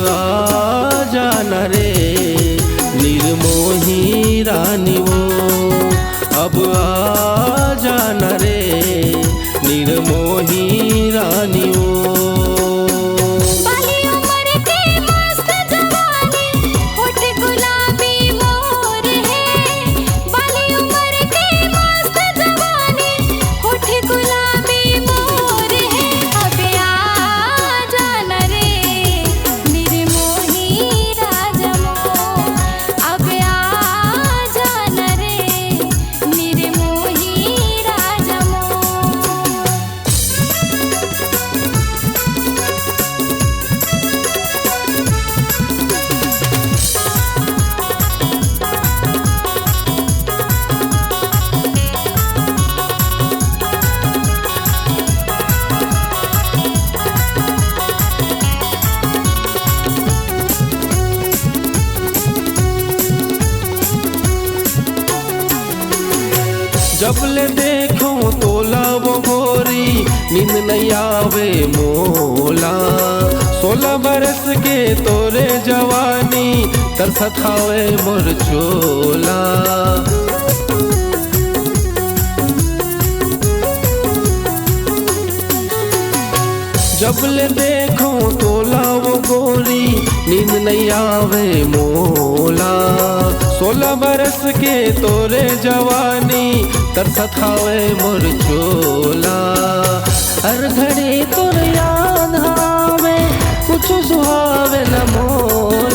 आ जाना रे निर्मोही रानी वो, अब आ जाना रे निर्मोही रानी वो। जब ले देखूं तोला वो गोरी नींद नहीं आवे मोला, 16 बरस के तोरे जवानी तरसत खावे मोर चोला। जब ले देखूं तोला वो गोरी नींद नहीं आवे मोला, 16 बरस के तोरे जवानी तरसत खावे मोर चोला। हर घड़ी तोर याद आवे कुछ सुहावे न मोला।